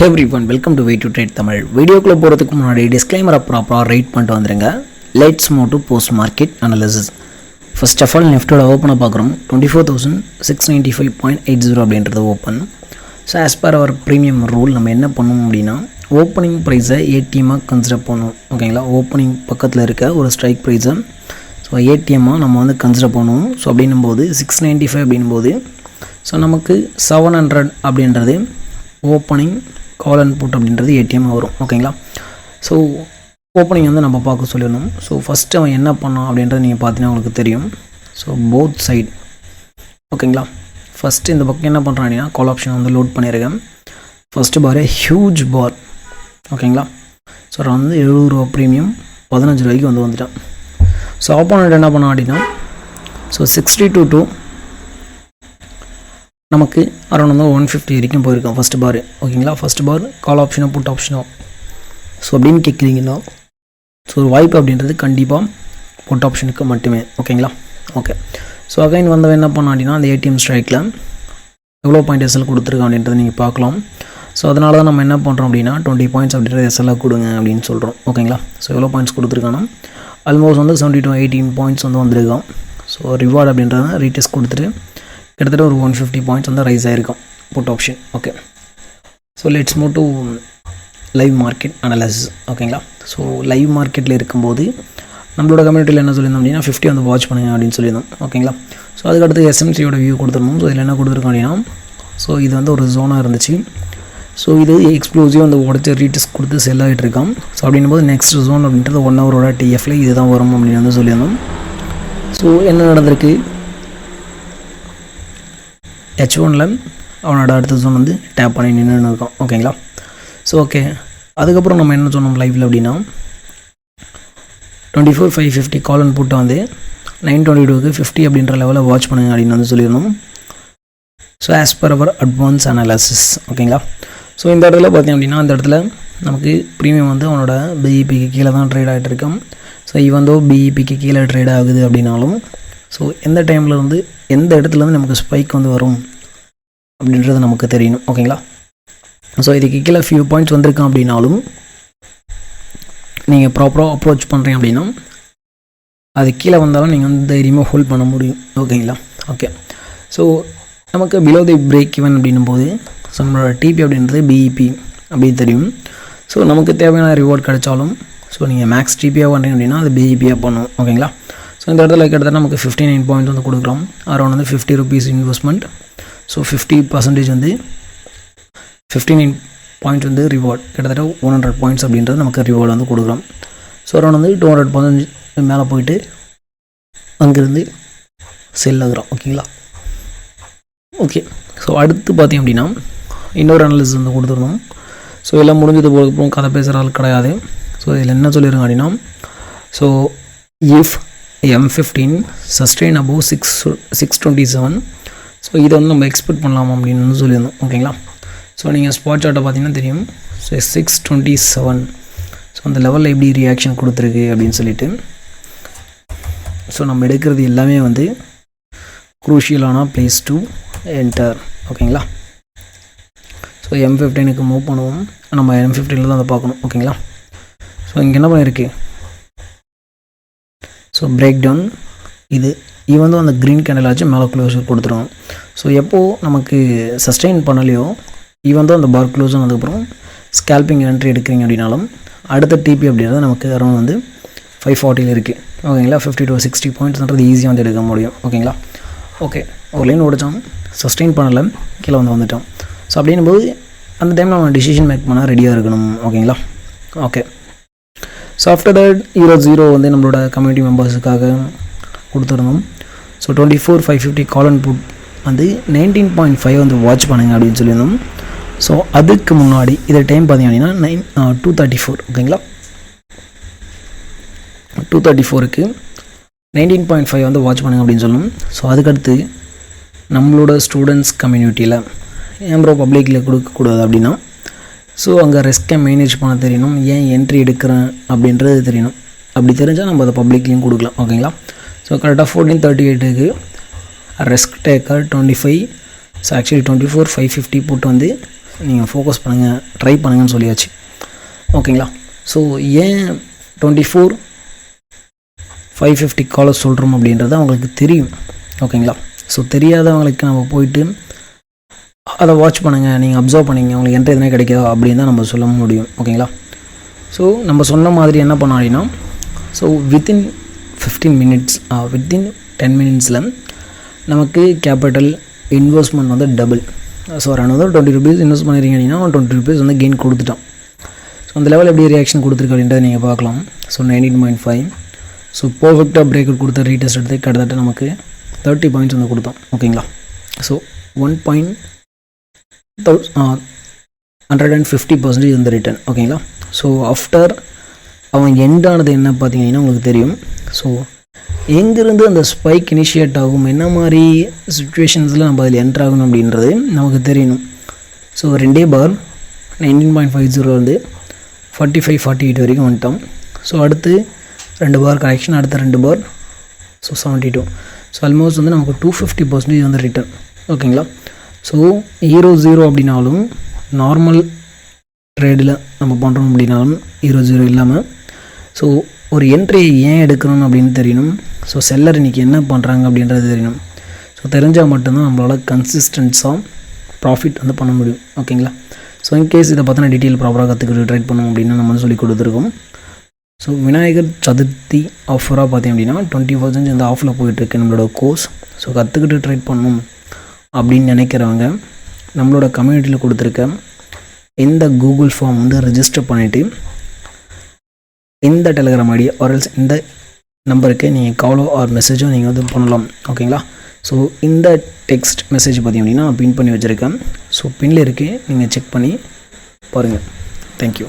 Hey everyone, welcome to Way to Trade Tamil. வீடியோக்குள்ள போறதுக்கு முன்னாடி டிஸ்க்ளைமரை ப்ராப்பரா ரைட் பண்ணிட்டு வந்துருங்க. Let's move to post market analysis. First of all, நிஃப்டியோட ஓப்பனை பார்க்குறோம் 24,695.80 அப்படின்றது open. So as per hour premium rule நம்ம என்ன பண்ணணும் அப்படின்னா ஓப்பனிங் ப்ரைஸை ஏடிஎம்மாக கன்சிடர் பண்ணணும். ஓகேங்களா, ஓப்பனிங் பக்கத்தில் இருக்க ஒரு ஸ்ட்ரைக் ப்ரைஸை ஸோ ஏடிஎம்மாக நம்ம வந்து கன்சிடர் பண்ணுவோம். ஸோ அப்படின்னும்போது 695 அப்படின்போது ஸோ நமக்கு 700 அப்படின்றது ஓப்பனிங் கால் அண்ட் புட் அப்படின்றது ஏடிஎம்மாக வரும். ஓகேங்களா, ஸோ ஓப்பனிங் வந்து நம்ம பார்க்க சொல்லிடணும். ஸோ ஃபஸ்ட்டு அவன் என்ன பண்ணான் அப்படின்றது நீங்கள் பார்த்தீங்கன்னா உங்களுக்கு தெரியும். ஸோ போத் சைட் ஓகேங்களா, ஃபஸ்ட்டு இந்த பக்கம் என்ன பண்ணுறான் அப்படின்னா கால் ஆப்ஷன் வந்து லோட் பண்ணியிருக்கேன். ஃபஸ்ட்டு பாரு ஹியூஜ் பார். ஓகேங்களா, ஸோ வந்து 70 ரூபா ப்ரீமியம் 15 ரூபாய்க்கு வந்து வந்துட்டான். ஸோ ஆப்போனண்ட் என்ன பண்ணான் அப்படின்னா ஸோ 62 to நமக்கு அரௌண்ட் வந்து 150 வரைக்கும் போயிருக்கோம் ஃபஸ்ட்டு பார். ஓகேங்களா, ஃபஸ்ட்டு பார் கால் ஆப்ஷனோ புட் ஆப்ஷனோ ஸோ அப்படின்னு கேட்குறீங்கன்னா ஸோ ஒரு வாய்ப்பு அப்படின்றது கண்டிப்பாக புட் ஆப்ஷனுக்கு மட்டுமே. ஓகேங்களா, ஓகே. ஸோ அகைன் வந்தவன் என்ன பண்ணான் அப்படின்னா அந்த ஏடிஎம் ஸ்ட்ரைக்கில் எவ்வளோ பாயிண்ட் எஸ்எல் கொடுத்துருக்கான் அப்படின்றத நீங்கள் பார்க்கலாம். ஸோ அதனால தான் நம்ம என்ன பண்ணுறோம் அப்படின்னா 20 பாயிண்ட்ஸ் அப்படின்றது எஸ்எல்லாக கொடுங்க அப்படின்னு சொல்கிறோம். ஓகேங்களா, ஸோ எவ்வளோ பாயிண்ட்ஸ் கொடுத்துருக்கானா ஆல்மோஸ்ட் வந்து 70 to 18 பாயிண்ட்ஸ் வந்து வந்திருக்கான். ஸோ ரிவார்டு அப்படின்றத ரீடெஸ்ட் கொடுத்துட்டு கிட்டத்தட்ட ஒரு 150 பாயிண்ட்ஸ் வந்து ரைஸ் ஆகிருக்கும் put option. Okay, so let's move to live market analysis. ஓகேங்களா, ஸோ லைவ் மார்க்கெட்டில் இருக்கும்போது நம்மளோட கம்யூனிட்டியில் என்ன சொல்லியிருந்தோம் அப்படின்னா 50 வந்து வாட்ச் பண்ணுங்க அப்படின்னு சொல்லியிருந்தோம். ஓகேங்களா, ஸோ அதுக்கடுத்து எஸ்எம்சியோட வியூ கொடுத்துருந்தோம். ஸோ இதில் என்ன கொடுத்துருக்கோம் அப்படின்னா ஸோ இது வந்து ஒரு ஜோனாக இருந்துச்சு. ஸோ இது எக்ஸ்ப்ளோசிவ் வந்து உடச்சி ரீடெஸ்ட் கொடுத்து செல் ஆகிட்டு இருக்கான். ஸோ அப்படின்போது நெக்ஸ்ட் ஜோன் அப்படின்றது 1 ஹவரோட டிஎஃப்ல இது தான் வரும் அப்படின்னு வந்து சொல்லியிருந்தோம். ஸோ என்ன நடந்திருக்கு, H1ல் அவனோட அடுத்த ஜோன் வந்து டேப் பண்ணி நின்று இருக்கான். ஓகேங்களா, ஸோ ஓகே. அதுக்கப்புறம் நம்ம என்ன சொன்னோம் லைவில் அப்படின்னா 24,550 கால் அண்ட் புட்டை வந்து 922க்கு 50 அப்படின்ற லெவலில் வாட்ச் பண்ணுங்க அப்படின்னு வந்து சொல்லியிருந்தோம். So as per hour advance analysis. ஓகேங்களா, ஸோ இந்த இடத்துல பார்த்தீங்க அப்படின்னா அந்த இடத்துல நமக்கு ப்ரீமியம் வந்து அவனோட பிஇபிக்கு கீழே தான் ட்ரேட் ஆகிட்டு இருக்கான். ஸோ இவந்தோ பிஇபிக்கு கீழே ட்ரேட் ஆகுது அப்படின்னாலும் ஸோ எந்த டைமில் வந்து எந்த இடத்துலேருந்து நமக்கு ஸ்பைக் வந்து வரும் அப்படின்றது நமக்கு தெரியணும். ஓகேங்களா, ஸோ இதுக்கு கீழே ஃபியூ பாயிண்ட்ஸ் வந்திருக்கான் அப்படின்னாலும் நீங்கள் ப்ராப்பராக அப்ரோச் பண்ணுறீங்க அப்படின்னா அது கீழே வந்தாலும் நீங்கள் வந்து தைரியமாக ஹோல்ட் பண்ண முடியும். ஓகேங்களா, ஓகே. ஸோ நமக்கு பிலோ தி பிரேக் ஈவன் அப்படின்னும் போது ஸோ நம்மளோட டிபி அப்படின்றது பிஇபி அப்படின்னு தெரியும். ஸோ நமக்கு தேவையான ரிவார்ட் கிடைச்சாலும் ஸோ நீங்கள் மேக்ஸ் டிபியாக பண்ணுறீங்க அப்படின்னா அது பிஇபியாக பண்ணும். ஓகேங்களா, ஸோ இந்த இடத்துல கிட்டத்தட்ட நமக்கு 59 பாயிண்ட்ஸ் வந்து கொடுக்குறோம். அரௌண்ட் வந்து 50 rupees இன்வெஸ்ட்மெண்ட். ஸோ 50% வந்து 59 பாயிண்ட்ஸ் வந்து ரிவார்ட், கிட்டத்தட்ட 100 பாயிண்ட்ஸ் அப்படின்றது நமக்கு ரிவார்டு வந்து கொடுக்குறோம். ஸோ அரௌண்ட் வந்து 200% மேலே போயிட்டு அங்கேருந்து செல் ஆகுறோம். ஓகேங்களா, ஓகே. ஸோ அடுத்து பார்த்திங்க அப்படின்னா இன்னொரு அனாலிசிஸ் வந்து கொடுத்துருந்தோம். ஸோ எல்லாம் முடிஞ்சது போகிறதுக்கும் கதை பேசுகிற ஆள் கிடையாது. ஸோ இதில் என்ன சொல்லிடுங்க அப்படின்னா so if M15 sustain above 627 so இதை வந்து நம்ம எக்ஸ்பெக்ட் பண்ணலாம் அப்படின்னு சொல்லியிருந்தோம். ஓகேங்களா, ஸோ நீங்கள் ஸ்பாட் சார்ட்டை பார்த்தீங்கன்னா தெரியும். ஸோ 627 ஸோ அந்த லெவலில் எப்படி ரியாக்ஷன் கொடுத்துருக்கு அப்படின்னு சொல்லிட்டு ஸோ நம்ம எடுக்கிறது எல்லாமே வந்து குரூஷியலான பிளேஸ் டு என்டர். ஓகேங்களா, ஸோ M15க்கு மூவ் பண்ணுவோம். நம்ம M15 தான் அதை பார்க்கணும். ஓகேங்களா, ஸோ இங்கே என்ன பண்ணியிருக்கு ஸோ பிரேக் டவுன் இது வந்து அந்த க்ரீன் கேண்டில் ஆச்சு மேலே க்ளோஸர் கொடுத்துருவோம். ஸோ எப்போது நமக்கு சஸ்டெயின் பண்ணலையோ வந்து அந்த பார் க்ளோஸ் ஆனதுக்கப்புறம் ஸ்கேல்பிங் என்ட்ரி எடுக்கிறீங்க அப்படின்னாலும் அடுத்த டிபி அப்படின்றது நமக்கு அரௌண்ட் வந்து 540 இருக்குது. ஓகேங்களா, 50 to 60 பாயிண்ட்ஸ்ன்றது ஈஸியாக வந்து எடுக்க முடியும். ஓகேங்களா, ஓகே. ஒரு லைன் ஓடிச்சோம், சஸ்டெயின் பண்ணலை, கீழே வந்துட்டோம். ஸோ அப்படின்னும்போது அந்த டைமில் நம்ம டிசிஷன் மேக் பண்ண ரெடியாக இருக்கணும். ஓகேங்களா, ஓகே. ஸோ ஆஃப்டர் தட் 0 வந்து நம்மளோட கம்யூனிட்டி மெம்பர்ஸுக்காக கொடுத்துருந்தோம். ஸோ 24,550 கால் அண்ட் புட் வந்து 19.5 வந்து வாட்ச் பண்ணுங்க அப்படின்னு சொல்லியிருந்தோம். ஸோ அதுக்கு முன்னாடி இதை டைம் பார்த்திங்க அப்படின்னா 234. ஓகேங்களா, 234க்கு 19.5 வந்து வாட்ச் பண்ணுங்க அப்படின்னு சொல்லணும். ஸோ அதுக்கடுத்து நம்மளோட ஸ்டூடெண்ட்ஸ் கம்யூனிட்டியில் ஏன் ப்ரோ பப்ளிக்கில் கொடுக்கக்கூடாது அப்படின்னா ஸோ அங்கே ரிஸ்க்கை மேனேஜ் பண்ண தெரியணும், ஏன் என்ட்ரி எடுக்கிறேன் அப்படின்றது தெரியணும். அப்படி தெரிஞ்சால் நம்ம அதை பப்ளிக்லேயும் கொடுக்கலாம். ஓகேங்களா, ஸோ கரெக்டாக 1438க்கு risk taker 25 so actually 24,550 put வந்து நீங்கள் ஃபோக்கஸ் பண்ணுங்கள், ட்ரை பண்ணுங்கன்னு சொல்லியாச்சு. ஓகேங்களா? ஸோ ஏன் 24/550 காலர்ஸ் சொல்கிறோம் அப்படின்றது அவங்களுக்கு தெரியும். ஓகேங்களா? ஸோ தெரியாதவங்களுக்கு நம்ம போயிட்டு அதை வாட்ச் பண்ணுங்கள், நீங்கள் அப்சர்வ் பண்ணிங்க, உங்களுக்கு என்ட்ரி எதுனா கிடைக்குதோ அப்படின்னு தான் நம்ம சொல்ல முடியும். ஓகேங்களா? ஸோ நம்ம சொன்ன மாதிரி என்ன பண்ணோம் அப்படின்னா, ஸோ வித்தின் 15 மினிட்ஸ் வித்தின் 10 மினிட்ஸில் நமக்கு கேபிட்டல் இன்வெஸ்ட்மெண்ட் வந்து டபுள். ஸோ ஒரு அனதர் 20 ருபீஸ் இன்வெஸ்ட் பண்ணிடுறீங்க அப்படின்னா 20 ருபீஸ் வந்து கெயின் கொடுத்துட்டோம். ஸோ அந்த லெவல் எப்படி ரியாக்ஷன் கொடுத்துருக்கு அப்படின்றத நீங்கள் பார்க்கலாம். ஸோ 19.5. ஸோ பர்ஃபெக்டாக பிரேக் அவுட் கொடுத்த ரீடெஸ்ட் எடுத்து கிட்டத்தட்ட நமக்கு 30 பாயிண்ட்ஸ் வந்து கொடுத்தோம். ஓகேங்களா? ஸோ 150% இந்த ரிட்டர்ன். ஓகேங்களா? ஸோ ஆஃப்டர் அவன் எண்டானது என்ன பார்த்தீங்கன்னா உங்களுக்கு தெரியும். ஸோ எங்கேருந்து அந்த ஸ்பைக் இனிஷியேட் ஆகும், என்ன மாதிரி சுச்சுவேஷன்ஸில் நம்ம அதில் என்ட்ரு ஆகணும் அப்படின்றது நமக்கு தெரியணும். ஸோ 2 பார் 19.50 வந்து 45-48 வரைக்கும் வந்துட்டோம். ஸோ அடுத்து 2 பார் கரெக்ஷன், அடுத்த 2 பார் ஸோ 72. ஸோ ஆல்மோஸ்ட் வந்து நமக்கு 250% வந்து ரிட்டர்ன். ஓகேங்களா? ஸோ 0 அப்படின்னாலும் நார்மல் ட்ரேடில் நம்ம பண்ணுறோம் அப்படின்னாலும் 0 இல்லாமல் ஸோ ஒரு என்ட்ரி ஏன் எடுக்கணும் அப்படின்னு தெரியணும். ஸோ செல்லர் இன்றைக்கி என்ன பண்ணுறாங்க அப்படின்றது தெரியணும். ஸோ தெரிஞ்சால் மட்டும்தான் நம்மளால் கன்சிஸ்டன்ஸாக ப்ராஃபிட் வந்து பண்ண முடியும். ஓகேங்களா? ஸோ இன்கேஸ் இதை பார்த்தா டீட்டெயில் ப்ராப்பராக கற்றுக்கிட்டு ட்ரேட் பண்ணணும் அப்படின்னு நம்ம சொல்லி கொடுத்துருக்கோம். ஸோ விநாயகர் சதுர்த்தி ஆஃபராக பார்த்தீங்க அப்படின்னா 20% இந்த ஆஃபில் போயிட்டுருக்கு நம்மளோட கோர்ஸ். ஸோ கற்றுக்கிட்டு ட்ரேட் பண்ணணும் அப்படின்னு நினைக்கிறவங்க நம்மளோட கம்யூனிட்டியில் கொடுத்துருக்க இந்த கூகுள் ஃபார்ம் வந்து ரெஜிஸ்டர் பண்ணிவிட்டு இந்த டெலிகிராம் ஐடி ஆர்எல்ஸ் இந்த நம்பருக்கு நீங்கள் காலோ ஆர் மெசேஜோ நீங்கள் வந்து பண்ணலாம். ஓகேங்களா? ஸோ இந்த டெக்ஸ்ட் மெசேஜ் பார்த்திங்க அப்படின்னா பின் பண்ணி வச்சுருக்கேன். ஸோ பின்னில் இருக்குது, நீங்கள் செக் பண்ணி பாருங்கள். தேங்க்யூ.